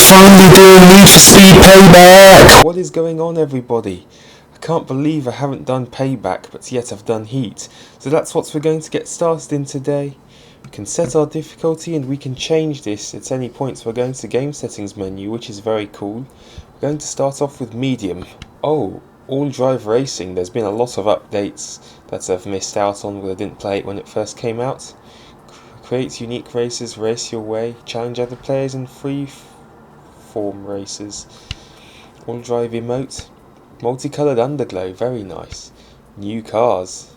finally doing Need for Speed Payback! What is going on, everybody? I can't believe I haven't done Payback, but yet I've done Heat. So that's what we're going to get started in today. We can set our difficulty and we can change this at any point. So we're going to the game settings menu, which is very cool. We're going to start off with medium. Oh, all drive racing. There's been a lot of updates that I've missed out on because I didn't play it when it first came out. Create unique races, race your way, challenge other players in free form races. All drive emote, multicoloured underglow, very nice. New cars,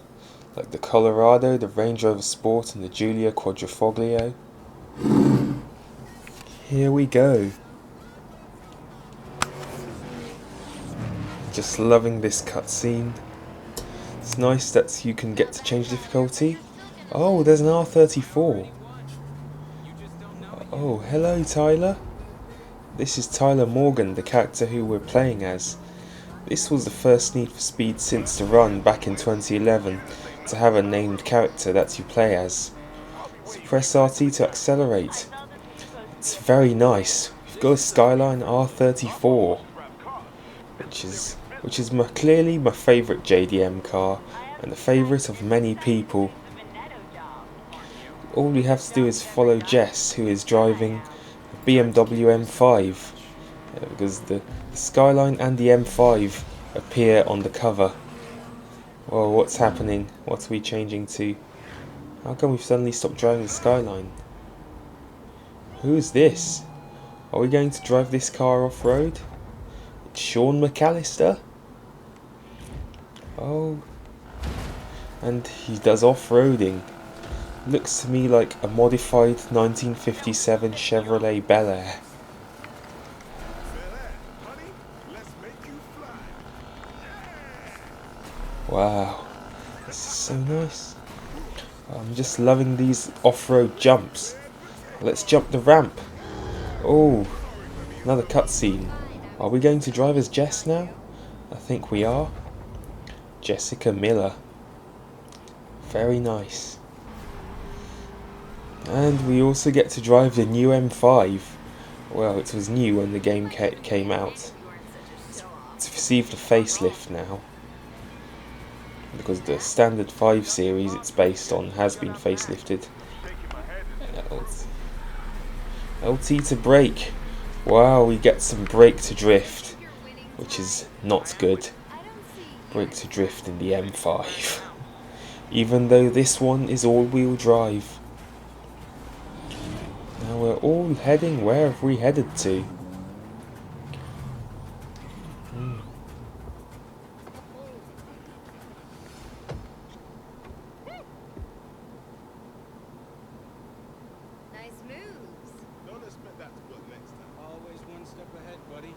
like the Colorado, the Range Rover Sport and the Giulia Quadrifoglio. Here we go. Just loving this cutscene. It's nice that you can get to change difficulty. Oh, there's an R34. Oh, hello Tyler. This is Tyler Morgan, the character who we're playing as. This was the first Need for Speed since the run back in 2011 to have a named character that you play as. So press RT to accelerate. It's very nice. We've got a Skyline R34, which is clearly my favourite JDM car and the favourite of many people. All we have to do is follow Jess, who is driving a BMW M5, because the Skyline and the M5 appear on the cover. Whoa, what's happening? What are we changing to? How come we've suddenly stopped driving the Skyline? Who is this? Are we going to drive this car off-road? It's Sean McAllister? Oh, and he does off-roading. Looks to me like a modified 1957 Chevrolet Bel Air. Wow, this is so nice. I'm just loving these off-road jumps. Let's jump the ramp. Oh, another cutscene. Are we going to drive as Jess now? I think we are. Jessica Miller. Very nice. And we also get to drive the new M5. Well, it was new when the game came out. It's received a facelift now, because the standard 5 series it's based on has been facelifted. LT to brake. Wow, we get some brake to drift, which is not good. Brake to drift in the M5. Even though this one is all-wheel drive. Now we're all heading, where have we headed to? Nice moves. Don't expect that to work next time. Always one step ahead, buddy.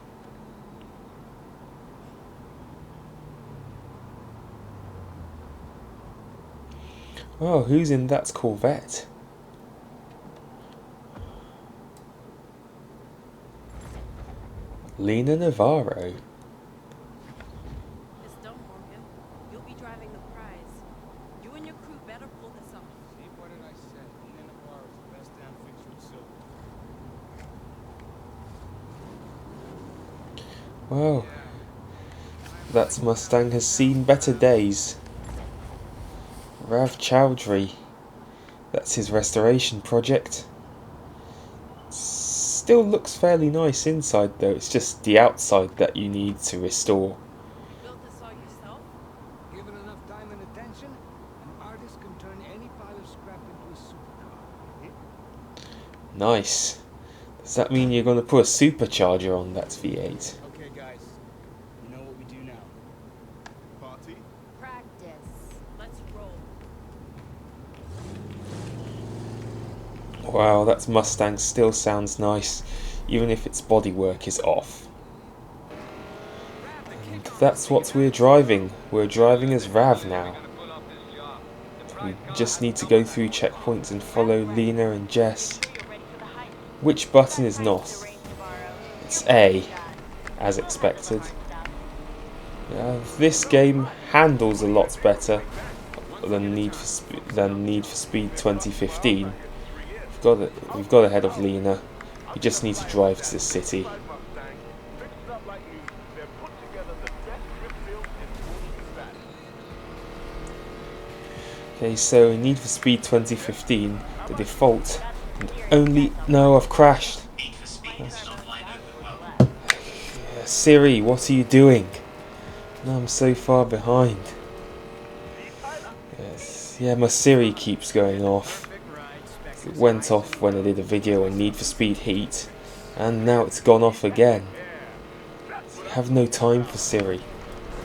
Oh, who's in that Corvette? Lena Navarro. Just don't, Morgan. You'll be driving the prize. You and your crew better pull this off. See, what did I say? Nina Navarro is the best damn fixture in silver. Wow, that Mustang has seen better days. Rav Chowdhury, that's his restoration project. Still looks fairly nice inside though, it's just the outside that you need to restore. You built this all yourself? Given enough time and attention, an artist can turn any pile of scrap into a supercar. Nice. Does that mean you're going to put a supercharger on that V8? Okay, guys. You know what we do now. Party? Practice. Let's roll. Wow, that Mustang still sounds nice, even if its bodywork is off. And that's what we're driving. We're driving as Rav now. We just need to go through checkpoints and follow Lena and Jess. Which button is not? It's A, as expected. This game handles a lot better than Need for Speed 2015. We've got ahead of Lena. We just need to drive to the city. Okay, so in Need for Speed 2015, the default and only... No, I've crashed. Siri, what are you doing? No, I'm so far behind. Yes, yeah, my Siri keeps going off. It went off when I did a video on Need for Speed Heat, and now it's gone off again. I have no time for Siri.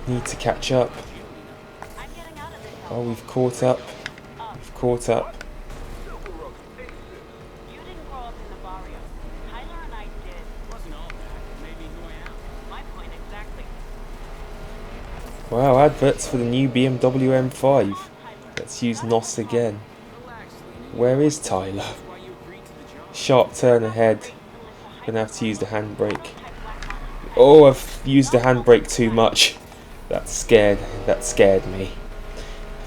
Need to catch up. Oh, we've caught up. We've caught up. You didn't grow up in the barrio. Tyler and I did. Wasn't all that. Maybe who I am. My point exactly. Wow, adverts for the new BMW M5. Let's use NOS again. Where is Tyler? Sharp turn ahead. Gonna have to use the handbrake. Oh, I've used the handbrake too much. That scared me.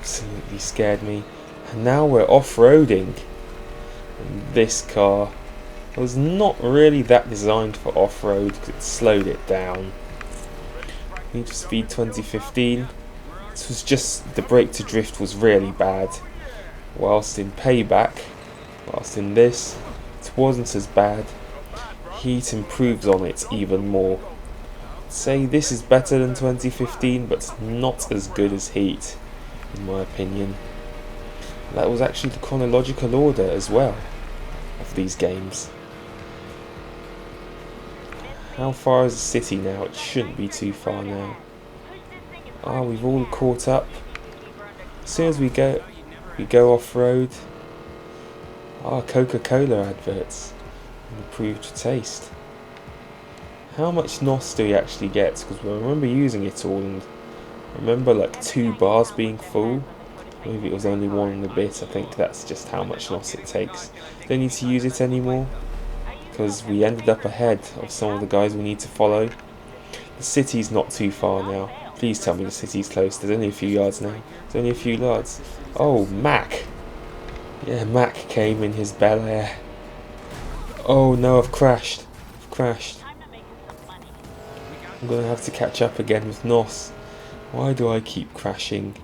Absolutely scared me. And now we're off-roading. And this car was not really that designed for off-road because it slowed it down. Need for Speed 2015. This was just, the brake to drift was really bad. Whilst in Payback, whilst in this, it wasn't as bad. Heat improves on it even more. Say this is better than 2015, but not as good as Heat, in my opinion. That was actually the chronological order as well of these games. How far is the city now? It shouldn't be too far now. Ah, we've all caught up. As soon as we go off-road. Ah, Coca-Cola adverts. Improved taste. How much NOS do we actually get? Because I remember using it all and I remember like 2 bars being full. Maybe it was only 1 and a bit. I think that's just how much NOS it takes. Don't need to use it anymore because we ended up ahead of some of the guys we need to follow. The city's not too far now. Please tell me the city's close. There's only a few yards now. There's only a few yards. Oh, Mac. Yeah, Mac came in his Bel Air. Oh no, I've crashed. I've crashed. I'm gonna have to catch up again with NOS. Why do I keep crashing?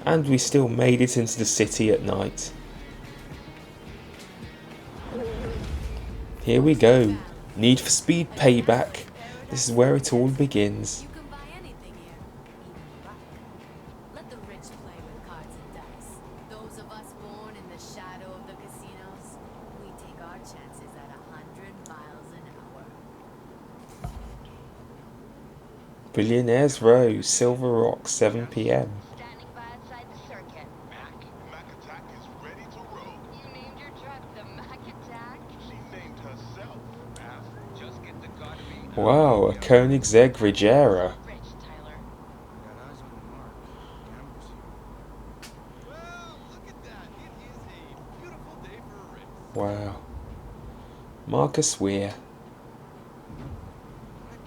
And we still made it into the city at night. Here we go. Need for Speed Payback. This is where it all begins. You can buy anything here, even luck. Let the rich play with cards and dice. Those of us born in the shadow of the casinos, we take our chances at 100 miles an hour. Billionaires Row, Silver Rock, 7 PM. Standing by outside the circuit. Mac Attack is ready to roll. You named your truck the Mac Attack? She named herself. Just get the car to me. Wow, a Koenigsegg Regera. Rich, Tyler. Got eyes on the mark. Cameras here. Well, look at that. It is a beautiful day for a race. Wow. Marcus Weir. I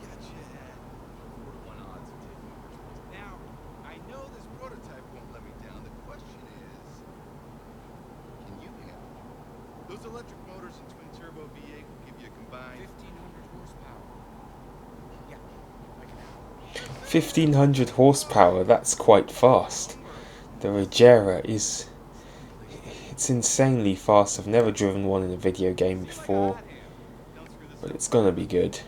got you at 4-to-1 odds of taking first place. Now, I know this prototype won't let me down. The question is, can you handle it? Those electric motors and twin-turbo V8 will give you a combined 1,500 horsepower. Yeah, I can handle it. 1500 horsepower, that's quite fast. The Regera is... it's insanely fast. I've never driven one in a video game before, but it's gonna be good.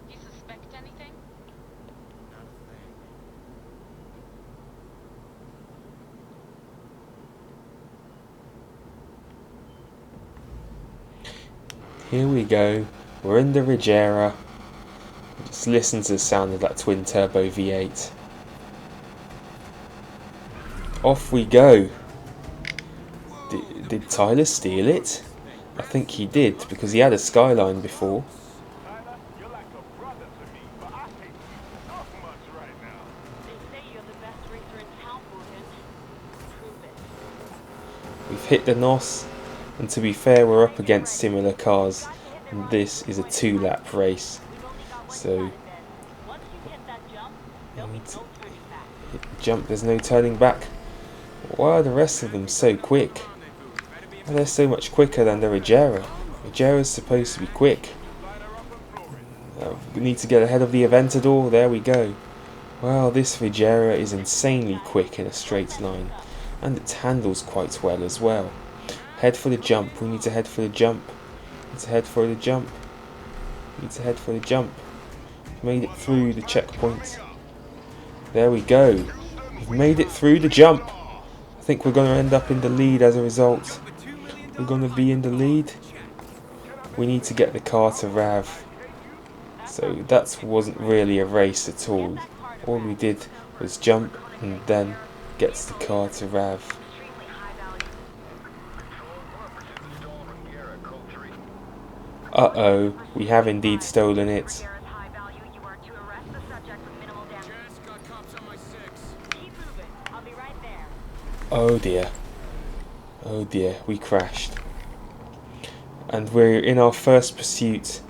You suspect anything? Not a thing. Here we go. We're in the Regera. Just listen to the sound of that twin turbo V8. Off we go. Did Tyler steal it? I think he did because he had a Skyline before. Tyler, you're like a brother to me, but I hate you so much right now. They say you're the best racer in town, Morgan. Prove it. We've hit the NOS, and to be fair, we're up against similar cars, and this is a 2-lap race. So, Once you hit that jump, there'll be no turning back. hit the jump, there's no turning back. Why are the rest of them so quick? Why are they so much quicker than the Regera? Regera's supposed to be quick. We need to get ahead of the Aventador. There we go. Well, this Regera is insanely quick in a straight line, and it handles quite well as well. Head for the jump. We need to head for the jump. Need to head for the jump. Need to head for the jump. Made it through the checkpoint. There we go. We've made it through the jump. I think we're going to end up in the lead as a result. We're going to be in the lead. We need to get the car to Rav. So that wasn't really a race at all. All we did was jump and then gets the car to Rav. Uh-oh, we have indeed stolen it. Oh dear. Oh dear, we crashed. And we're in our first pursuit.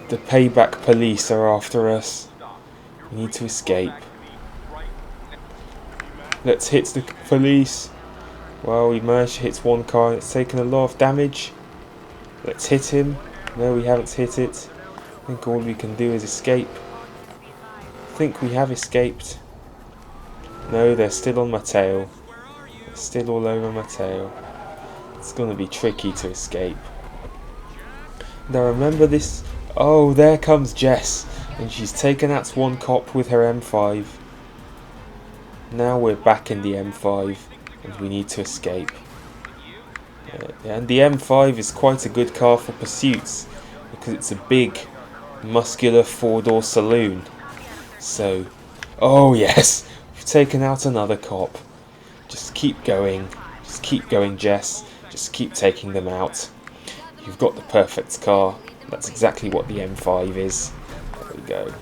The Payback police are after us. We need to escape. Let's hit the police. Well, we managed to hit one car. It's taken a lot of damage. Let's hit him. No, we haven't hit it. I think all we can do is escape. I think we have escaped. No, they're still on my tail. They're still all over my tail. It's going to be tricky to escape. Now remember this. Oh, there comes Jess. And she's taken out one cop with her M5. Now we're back in the M5. And we need to escape. And the M5 is quite a good car for pursuits. Because it's a big, muscular four-door saloon. So, oh yes. We've taken out another cop. Just keep going. Just keep going, Jess. Just keep taking them out. You've got the perfect car. That's exactly what the M5 is. There we go.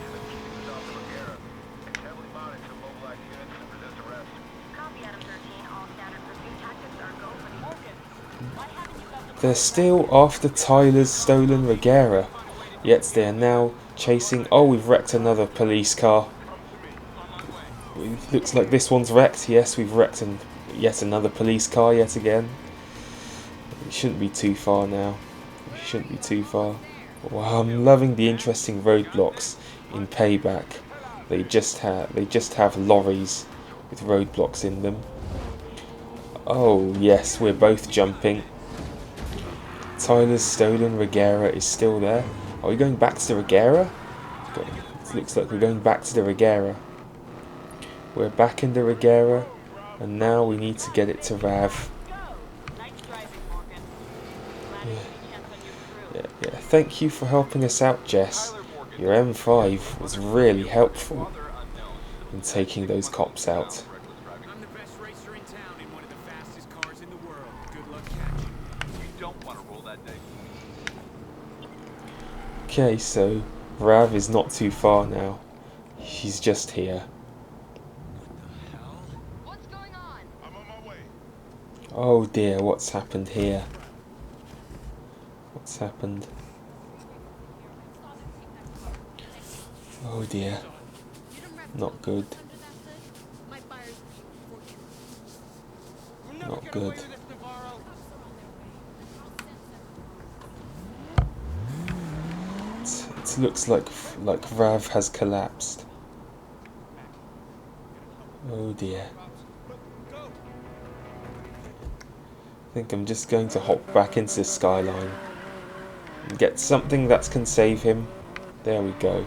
They're still after Tyler's stolen Regera. Yet they are now chasing... Oh, we've wrecked another police car. It looks like this one's wrecked. Yes, we've wrecked yet another police car yet again. We shouldn't be too far now. We shouldn't be too far. Wow, I'm loving the interesting roadblocks in Payback. They just have lorries with roadblocks in them. Oh yes, we're both jumping. Tyler's stolen Regera is still there. Are we going back to the Regera? It looks like we're going back to the Regera. We're back in the Regera, and now we need to get it to Rav. Yeah, thank you for helping us out, Jess. Your M5 was really helpful in taking those cops out. I'm the best racer in town in one of the fastest cars in the world. Good luck catching. You don't want to roll that day. Okay, so Rav is not too far now. He's just here. What's going on? I'm on my way. Oh dear, what's happened here? What's happened? Oh dear. Not good. Not good. It looks like Rav has collapsed. Oh dear. I think I'm just going to hop back into the skyline and get something that can save him. There we go.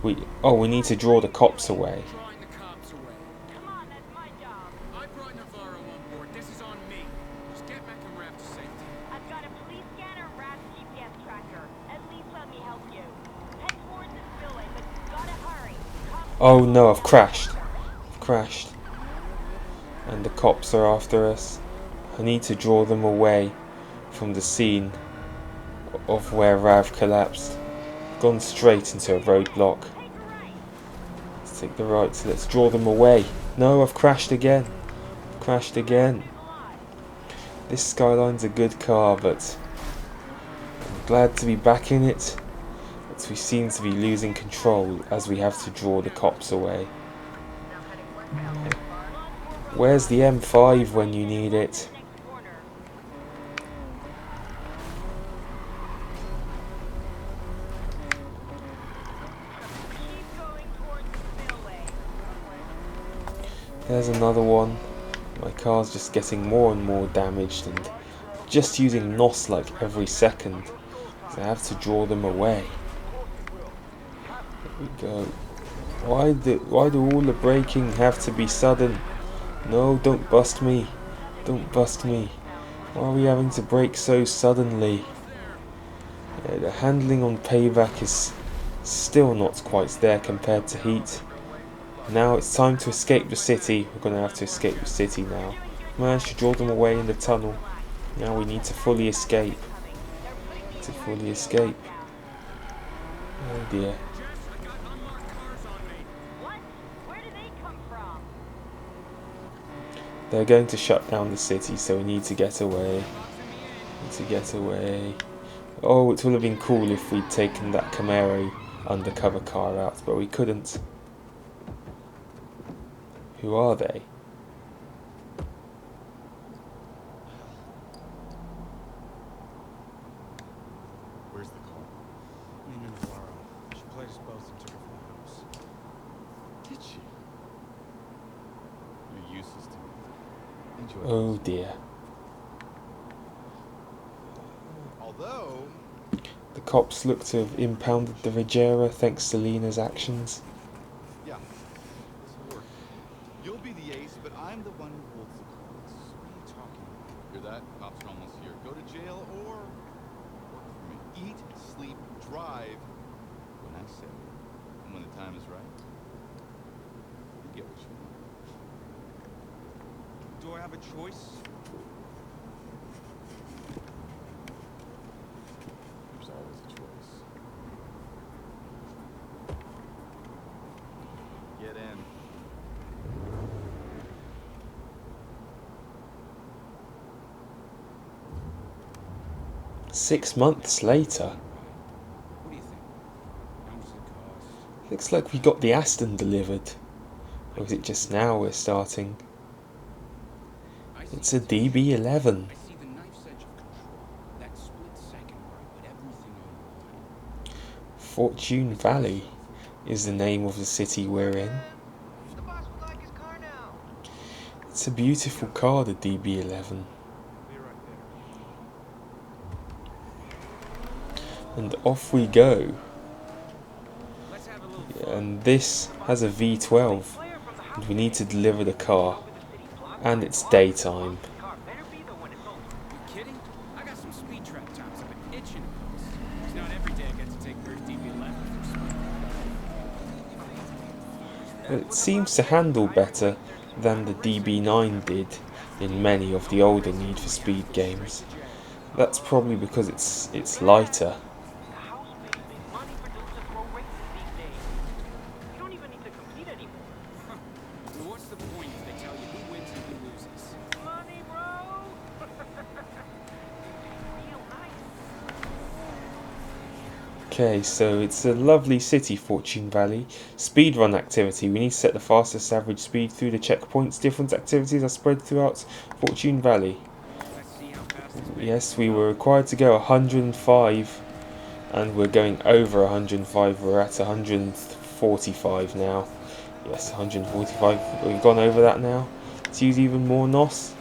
We need to draw the cops away. Drawing the cops away. Come on, that's my job. I brought Navarro on board. This is on me. Just get back and Rav to safety. I've got a police scanner and Rat's GPS tracker. At least let me help you. Head towards the spillway, but you gotta hurry. Cops Oh no, I've crashed. I've crashed. And the cops are after us. I need to draw them away from the scene of where Rav collapsed. Gone straight into a roadblock. Let's take the right, so let's draw them away. No, I've crashed again. I've crashed again. This Skyline's a good car, but I'm glad to be back in it. But we seem to be losing control as we have to draw the cops away. Where's the M5 when you need it? There's another one. My car's just getting more and more damaged and just using NOS like every second. So I have to draw them away. There we go. Why do all the braking have to be sudden? No, don't bust me. Don't bust me. Why are we having to brake so suddenly? Yeah, the handling on Payback is still not quite there compared to Heat. Now it's time to escape the city. We're going to have to escape the city now. Managed to draw them away in the tunnel. Now we need to fully escape. To fully escape. Oh dear. What? Where did they come from? They're going to shut down the city, so we need to get away. Need to get away. Oh, it would have been cool if we'd taken that Camaro undercover car out, but we couldn't. Who are they? Where's the car? Nina Navarro. She played us both and took her from the house. Did she? You're useless to me. Enjoy Oh this. dear. Although, The cops look to have impounded the Regera thanks to Lena's actions. yeah, this will work. You'll be the ace, but I'm the one who holds the cards. What are you talking about? Hear that? Cops are almost here. Go to jail or work for me. Eat, sleep, drive when I say. And when the time is right, you get what you want. Do I have a choice? There's always a choice. Get in. Six months later. What do you think? How much does it cost? Looks like we got the Aston delivered. Or is it just now we're starting? It's a DB11. I see the knife's edge of control. That split second where I put everything on the line. Fortune Valley is the name of the city we're in. The boss would like his car now. It's a beautiful car, the DB11. Be right there. And off we go. Let's have a little fun. And this has a V12. And we need to deliver the car. And it's daytime. You kidding? I got some speed trap times I've been itching to post. It's not every day I get to take Bird DB11 for speed. But it seems to handle better than the DB9 did in many of the older Need for Speed games. That's probably because it's lighter. The house pays big money for dudes to throw races these days. You don't even need to compete anymore. Well, what's the point if they tell you who wins and who loses? Money, bro! Real nice. Okay, so it's a lovely city, Fortune Valley. Speedrun activity. We need to set the fastest average speed through the checkpoints. Different activities are spread throughout Fortune Valley. Let's see how fast this Yes, we were required to go 105, and we're going over 105. We're at 145 now. Yes, 145. We've gone over that now. Let's use even more NOS.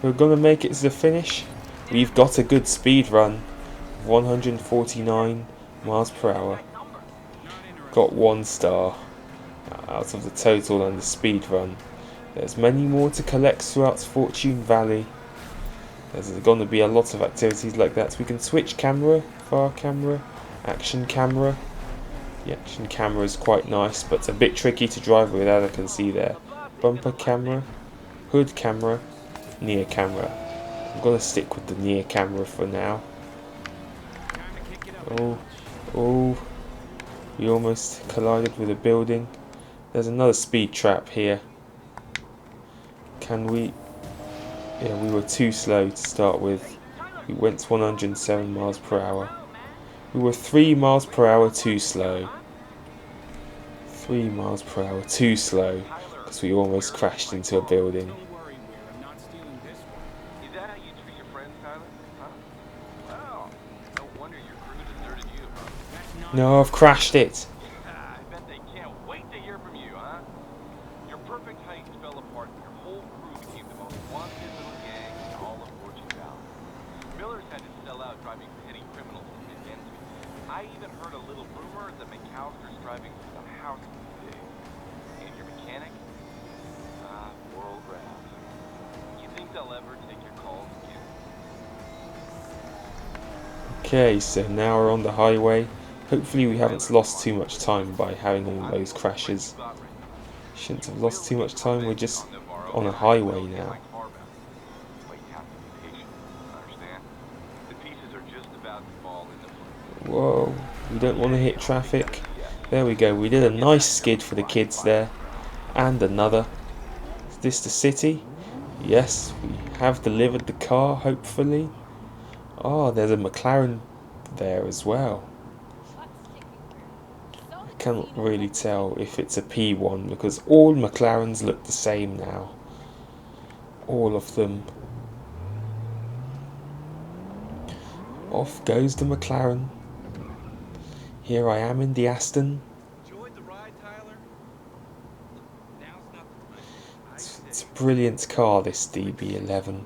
We're going to make it to the finish. We've got a good speed run. 149 miles per hour. Got 1 star out of the total and the speed run. There's many more to collect throughout Fortune Valley. There's going to be a lot of activities like that. We can switch camera, far camera, action camera. The action camera is quite nice, but a bit tricky to drive with, as I can see there. Bumper camera, hood camera, near camera. I'm going to stick with the near camera for now. Oh, we almost collided with a building. There's another speed trap here. Can we... Yeah, we were too slow to start with. We went 107 miles per hour. We were 3 miles per hour too slow. 3 miles per hour too slow, because we almost crashed into a building. Don't worry, Weir, I'm not stealing this one. Is that how you treat your friends, Tyler? Huh? Well, no wonder your crew deserted you, huh? That's not No, I've crashed it. I bet they can't wait to hear from you, huh? Your perfect heist fell apart. hard-hitting criminals to dig into. I even heard a little rumor that McAllister's driving some house big. And your mechanic? World Rap. You think they'll ever take your calls again? Okay, so now we're on the highway. Hopefully we haven't lost too much time by having all those crashes. Shouldn't have lost too much time, we're just on a highway now. But you have to be patient, understand? The pieces are just about to fall into place. Whoa, we don't want to hit traffic. There we go, we did a nice skid for the kids there. And another. Is this the city? Yes, we have delivered the car, hopefully. Oh, there's a McLaren there as well. I cannot really tell if it's a P1 because all McLarens look the same now. All of them. Off goes the McLaren. Here I am in the Aston. Enjoyed the ride, Tyler? Look, now's not the time. It's a brilliant car, this DB11.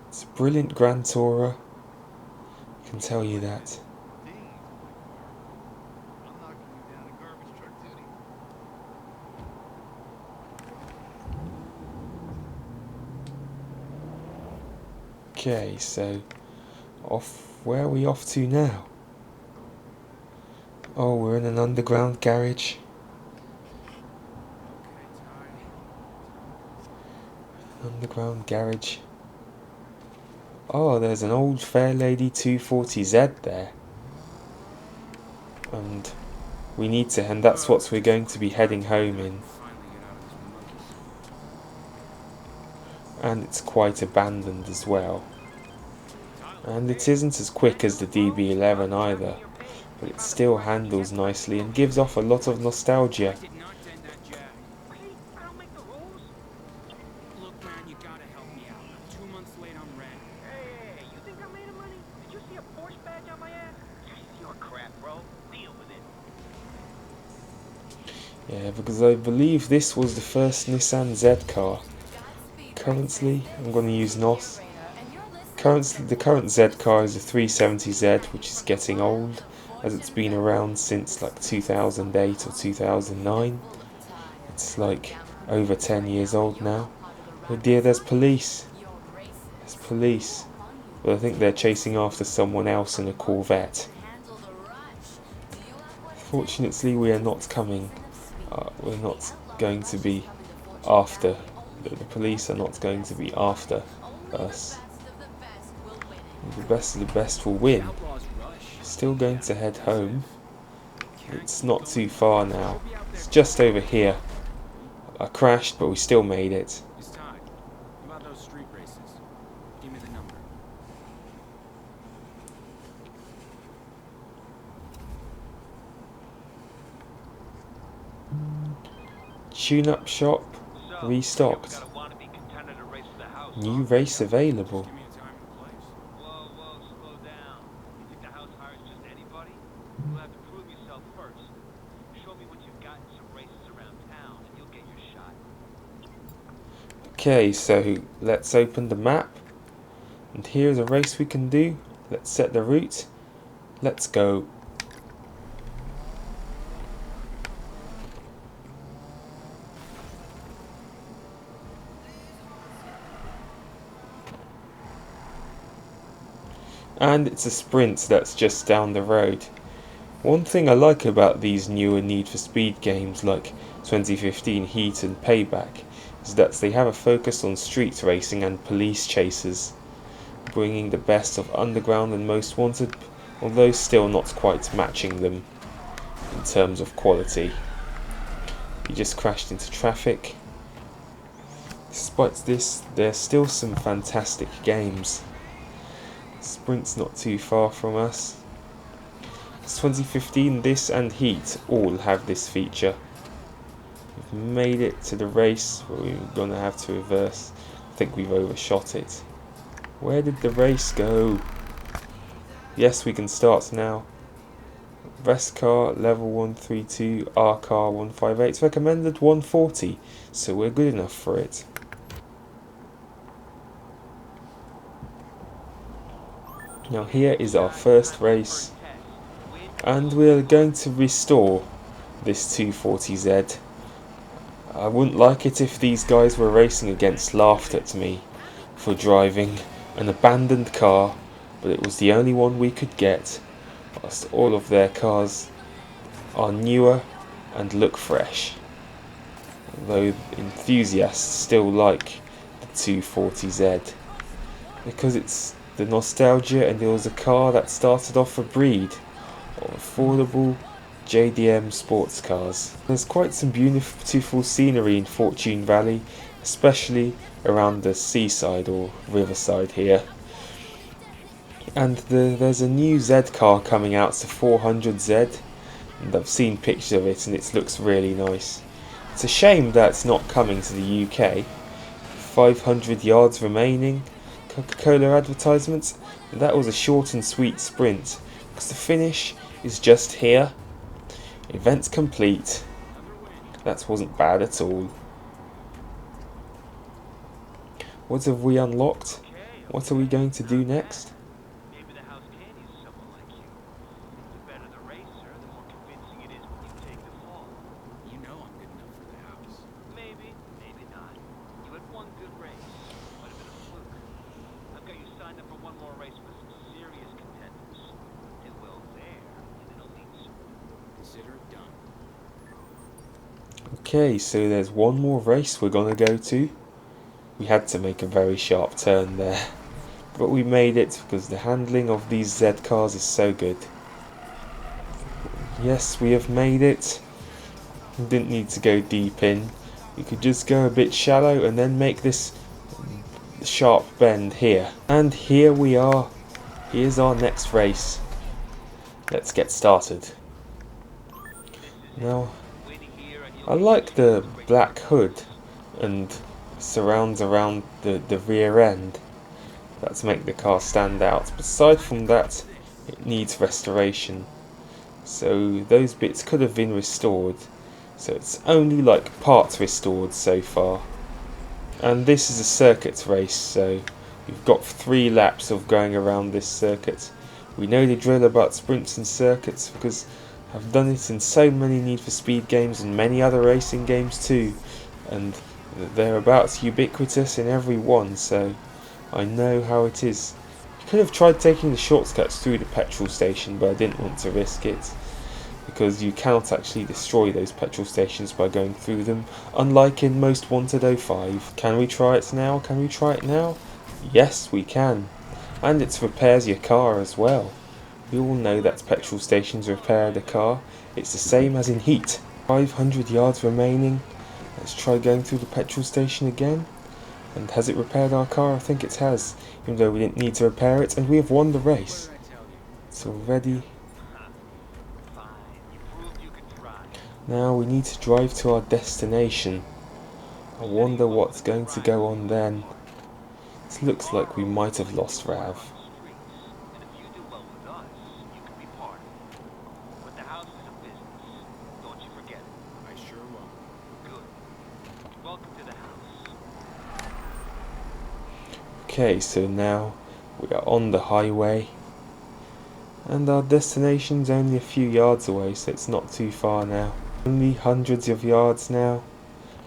It's a brilliant Grand Tourer. I can tell you that. I'm knocking you down a garbage truck duty. Okay, so where are we off to now? Oh, we're in an underground garage. Underground garage. Oh, there's an old Fairlady 240Z there. And we need to, and that's what we're going to be heading home in. And it's quite abandoned as well. And it isn't as quick as the DB11 either, but it still handles nicely and gives off a lot of nostalgia. Did not dent that jag. Hey, I don't make the rules. Look, man, you gotta help me out. I'm 2 months late on rent. Hey, you think I made of money? Did you see a Porsche badge on my ass? You're crap, bro. Deal with it. Yeah, because I believe this was the first Nissan Z car. Currently, I'm going to use NOS. The current Z car is a 370Z, which is getting old, as it's been around since like 2008 or 2009. It's like over 10 years old now. Oh dear, there's police. There's police. But I think they're chasing after someone else in a Corvette. Fortunately, we are not coming. We're not going to be after. The police are not going to be after us. The best of the best will win. Still going to head home. It's not too far now. It's just over here. I crashed, but we still made it. It's Todd. How about those street races? Give me the number. Tune-up shop restocked. New race available. Give me a time and a place. Whoa, slow down. You think the house hires just anybody? You'll have to prove yourself first. Show me what you've got in some races around town, and you'll get your shot. Okay, so let's open the map. And here's a race we can do. Let's set the route. Let's go. And it's a sprint that's just down the road. One thing I like about these newer Need for Speed games like 2015 Heat and Payback is that they have a focus on street racing and police chases, bringing the best of Underground and Most Wanted, although still not quite matching them in terms of quality. We just crashed into traffic. Despite this, there's still some fantastic games. Sprint's not too far from us. It's 2015, this and Heat all have this feature. We've made it to the race, but we're going to have to reverse. I think we've overshot it. Where did the race go? Yes, we can start now. Rest car, level 132, R car 158. It's recommended 140, so we're good enough for it. Now here is our first race, and we're going to restore this 240Z. I wouldn't like it if these guys we're racing against laughed at me for driving an abandoned car, but it was the only one we could get, whilst all of their cars are newer and look fresh. Although enthusiasts still like the 240Z because it's the nostalgia, and it was a car that started off a breed of affordable JDM sports cars. There's quite some beautiful scenery in Fortune Valley, especially around the seaside or riverside here. And there's a new Z car coming out, it's a 400Z, and I've seen pictures of it and it looks really nice. It's a shame that it's not coming to the UK. 500 yards remaining, Coca-Cola advertisements, and that was a short and sweet sprint because the finish is just here. Events complete. That wasn't bad at all. What have we unlocked? What are we going to do next? Maybe the house can use someone like you. The better the racer, the more convincing it is when you take the fall. You know I'm good enough for the house. Maybe, maybe not. You had one good race. Might have been a fluke. I've got you signed up for one more race with some serious contenders. And well, there, in an elite sport. Consider it done. Okay, so there's one more race we're gonna go to. We had to make a very sharp turn there, but we made it because the handling of these Z cars is so good. Yes, we have made it. We didn't need to go deep in. We could just go a bit shallow and then make this sharp bend here. And here we are. Here's our next race. Let's get started. Now, I like the black hood and surrounds around the rear end. That's make the car stand out. But aside from that, it needs restoration. So those bits could have been restored. So it's only like parts restored so far. And this is a circuit race, so we've got 3 laps of going around this circuit. We know the drill about sprints and circuits because I've done it in so many Need for Speed games and many other racing games too, and they're about ubiquitous in every one, so I know how it is. I could have tried taking the shortcuts through the petrol station, but I didn't want to risk it, because you cannot actually destroy those petrol stations by going through them, unlike in Most Wanted 05. Can we try it now? Can we try it now? Yes, we can. And it repairs your car as well. We all know that petrol stations repair the car. It's the same as in Heat. 500 yards remaining. Let's try going through the petrol station again. And has it repaired our car? I think it has, even though we didn't need to repair it, and we have won the race. It's already... Fine, you proved you could try. Now we need to drive to our destination. I wonder what's going to go on then. It looks like we might have lost Rav. And if you do well with us, you can be part of it. But the house is a business. Don't you forget it. I sure won't. Good. Welcome to the house. Okay, so now we are on the highway. And our destination's only a few yards away, so it's not too far now. Only hundreds of yards now.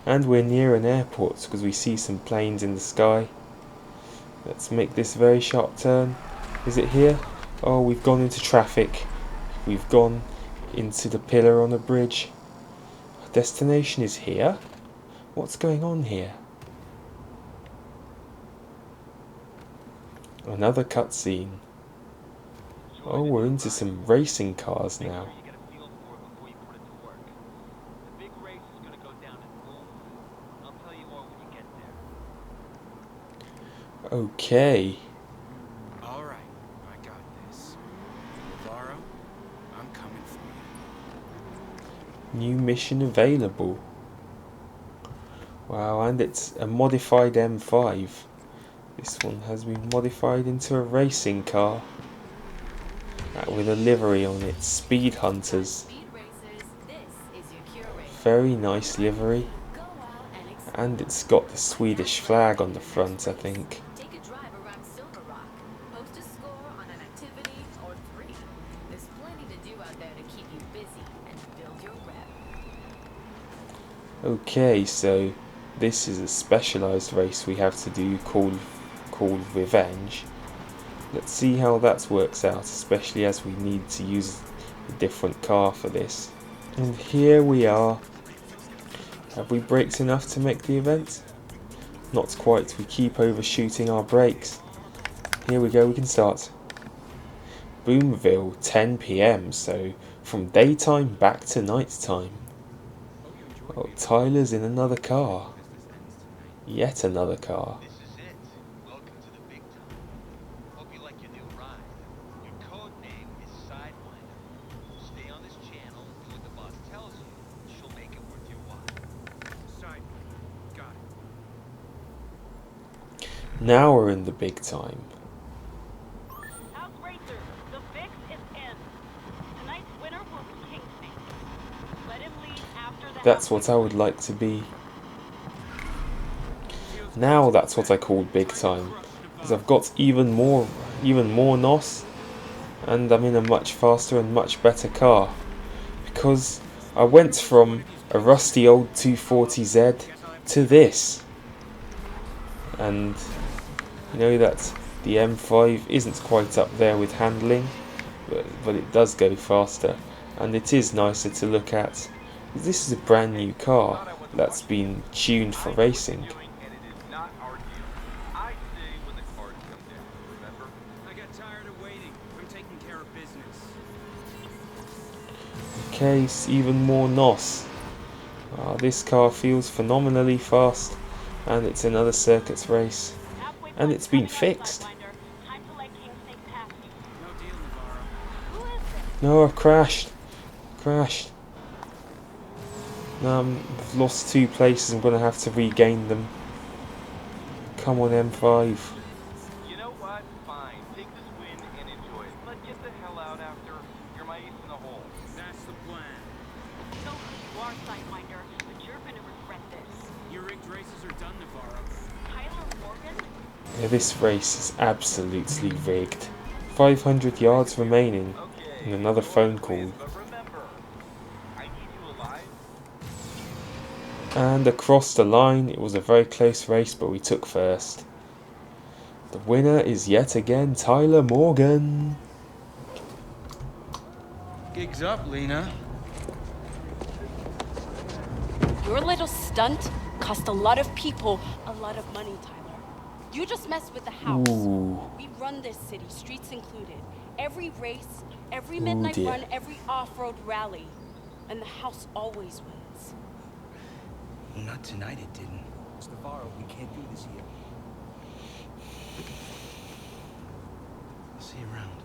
And we're near an airport because we see some planes in the sky. Let's make this very sharp turn. Is it here? Oh, we've gone into traffic. We've gone into the pillar on the bridge. Our destination is here? What's going on here? Another cutscene. Oh, we're into some racing cars now. You get a feel for it before you put it to work. The big race is going to go down in Boom. I'll tell you more when you get there. Okay. All right, I got this. Navarro, I'm coming for you. New mission available. Wow, and it's a modified M5. This one has been modified into a racing car. With a livery on it, Speed Hunters. Speed racers, this is your curator. Very nice livery. Go out and explore. And it's got the Swedish flag on the front, I think. Take a drive around Silver Rock. Post a score on an there to keep you busy and build your rep. Okay, so this is a specialized race we have to do called Revenge. Let's see how that works out, especially as we need to use a different car for this. And here we are. Have we brakes enough to make the event? Not quite, we keep overshooting our brakes. Here we go, we can start. Boomville, 10 PM, so from daytime back to nighttime. Oh, Tyler's in another car. Yet another car. This is it. Welcome to the big time. Hope you like your new ride. Your code name is Sidewinder. Stay on this channel, do what the boss tells you. She'll make it worth your while. Sidewinder. Got it. Now we're in the big time. House Racer, the fix is in. Tonight's winner will be Kingston. Let him lead after the That's what I would like to be. Now that's what I call big time, because I've got even more NOS, and I'm in a much faster and much better car. Because I went from a rusty old 240Z to this, and you know that the M5 isn't quite up there with handling, but it does go faster, and it is nicer to look at. This is a brand new car that's been tuned for racing. And it is not our deal. I say when the cards come down, remember? I got tired of waiting. I'm taking care of business. Okay, even more NOS. This car feels phenomenally fast, and it's another circuits race, and it's been fixed. Time to let Kingston pass you. No deal, Navarro. Who is this? No, I've crashed. I've lost 2 places. I'm going to have to regain them. Come on, M5. You know what? Fine. Take this win and enjoy it. But get the hell out after. You're my ace in the hole. That's the plan. So you are Sidewinder, but you're gonna regret this. Your rigged races are done, Navarro. Tyler Morgan? Yeah, this race is absolutely rigged. 500 yards remaining, and another phone call. But remember, I need you alive. And across the line, it was a very close race, but we took first. The winner is yet again Tyler Morgan. Gigs up, Lena. Your little stunt cost a lot of people a lot of money, Tyler. You just messed with the house. Ooh. We run this city, streets included. Every race, every midnight dear. run, every off-road rally. And the house always wins. Well, not tonight, it didn't. Navarro, we can't do this here. I'll see you around.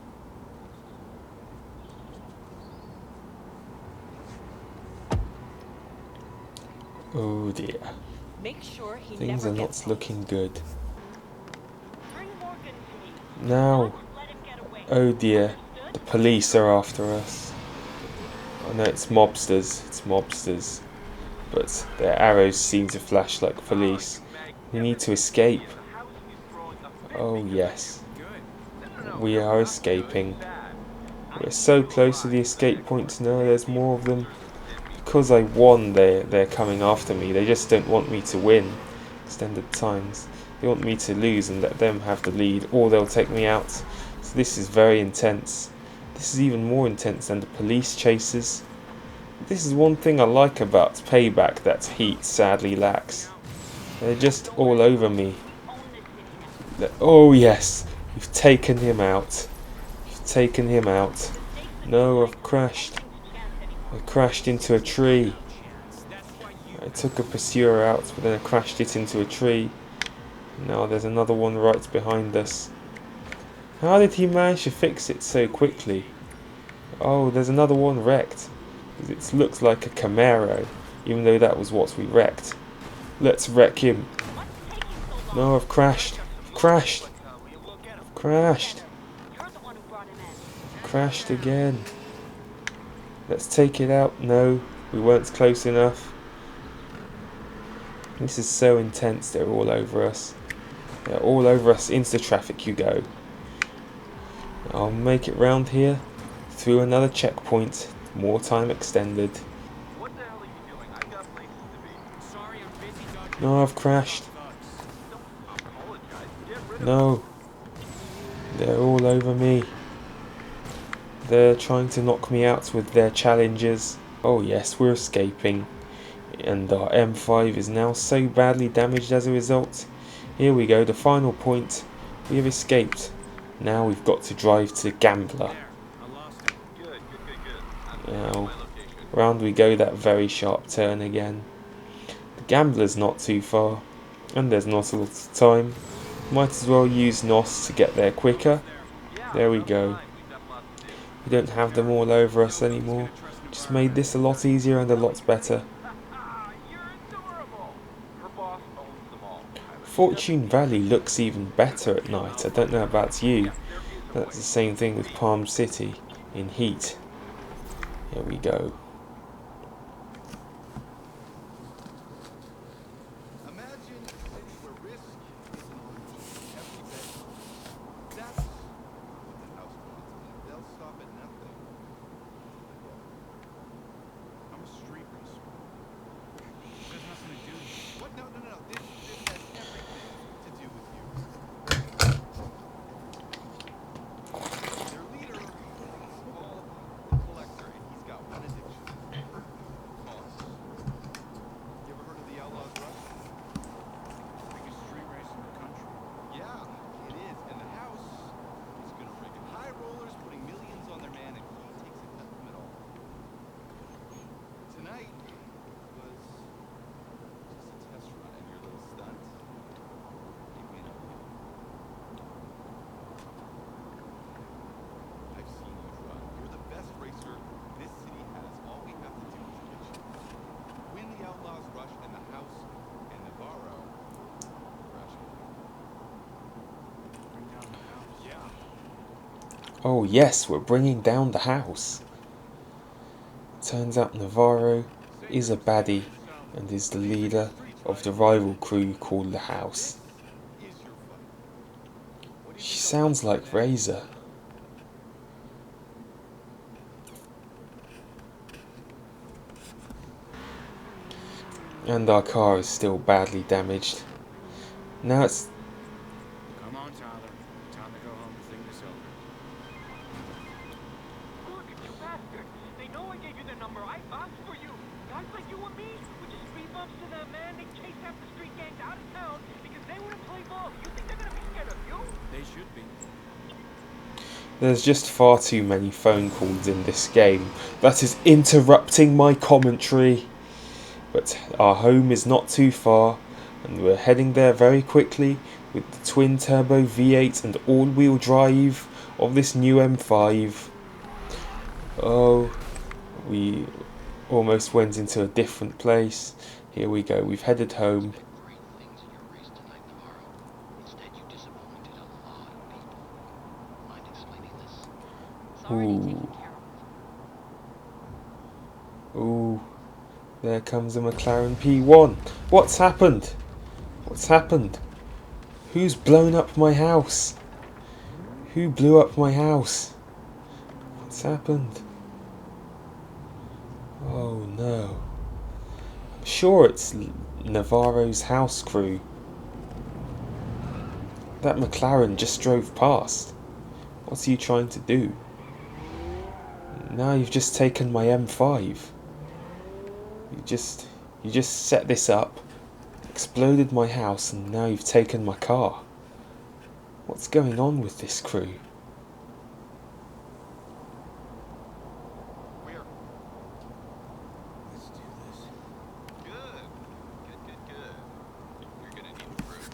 Oh dear. Make sure he Things never are gets not looking good. Bring Morgan to me. Now, Don't let him get away. oh dear, the police are after us. Oh no, it's mobsters. But their arrows seem to flash like police. We need to escape. Oh yes, we are escaping. We're so close to the escape point now, there's more of them. Because I won, they're coming after me. They just don't want me to win. Extended times. They want me to lose and let them have the lead, or they'll take me out. So this is very intense. This is even more intense than the police chases. This is one thing I like about Payback that Heat sadly lacks. They're just all over me. Oh yes, you've taken him out. You've taken him out. No, I've crashed. I crashed into a tree. I took a pursuer out, but then I crashed it into a tree. Now there's another one right behind us. How did he manage to fix it so quickly? Oh, there's another one wrecked. It looks like a Camaro, even though that was what we wrecked. Let's wreck him. No, I've crashed. I've crashed. I've crashed. You're the one who brought him in. Crashed again. Let's take it out. No, we weren't close enough. This is so intense. They're all over us. They're all over us. Into traffic you go. I'll make it round here. through another checkpoint. More time extended. What the hell are you doing? I got places to be. Sorry, I'm busy dodging. No, I've crashed. Don't apologize. Get rid of No. They're all over me. They're trying to knock me out with their challenges. Oh yes, we're escaping. And our M5 is now so badly damaged as a result. Here we go, the final point. We have escaped. Now we've got to drive to Gambler. There, I lost him. Good. I'm Now, my location. round we go, that very sharp turn again. The Gambler's not too far, and there's not a lot of time. Might as well use NOS to get there quicker. There we go. We don't have them all over us anymore. Just made this a lot easier and a lot better. You're adorable. Her boss owns them all. Fortune Valley looks even better at night. I don't know about you. That's the same thing with Palm City in heat. Here we go. Imagine a city where risk isn't on every bed. That's what the house wants, and they'll stop at nothing. I'm a street racer. There's nothing to do. What? No. This has everything to do with you. Their leader is called the Collector, and he's got one addiction. Costs. You ever heard of the Outlaws Rush? Biggest street race in the country. Yeah, it is. And the house is gonna rig it. High rollers putting millions on their man, and he takes a cut from it all. Tonight was just a test run, and your little stunt, you win up. I've seen you run. You're the best racer this city has. All we have to do is get you. Win the Outlaws Rush and the house and Navarro. Crash it. Bring down the house. Yeah. Oh yes, we're bringing down the house. Turns out Navarro is a baddie and is the leader of the rival crew called the House. Is your fight. She sounds like Razor. And our car is still badly damaged. Now it's... Come on, Tyler. Time to go home and think this over. Look at you bastards. They know I gave you their number. I asked for you. Guys like you and me, we just speed bumps to them, man. They chase after street gangs out of town because they want to play ball. You think they're gonna be scared of you? They should be. There's just far too many phone calls in this game. That is interrupting my commentary. But our home is not too far, and we're heading there very quickly with the twin turbo V8 and all-wheel drive of this new M5. Oh, we almost went into a different place. Here we go, we've headed home. Great things in your race tonight, Navarro. Instead, you disappointed a lot of people. Mind explaining this? It's already Ooh. taken care of. Ooh, there comes a McLaren P1. What's happened? What's happened? Who's blown up my house? Who blew up my house? What's happened? Oh no. I'm sure it's Navarro's house crew. That McLaren just drove past. What's he trying to do? Now you've just taken my M5. You just set this up, exploded my house, and now you've taken my car. What's going on with this crew? Where? Let's do this. Good. You're gonna need a crew.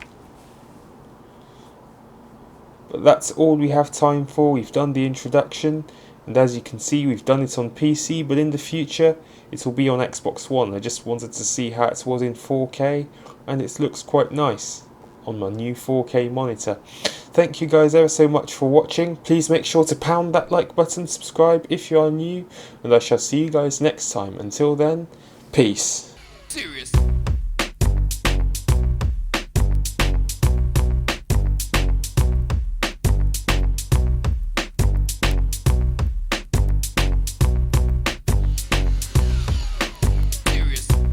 But that's all we have time for. We've done the introduction, and as you can see, we've done it on PC, but in the future it will be on Xbox One. I just wanted to see how it was in 4K, and it looks quite nice on my new 4K monitor. Thank you guys ever so much for watching. Please make sure to pound that like button, subscribe if you are new, and I shall see you guys next time. Until then, peace. Serious.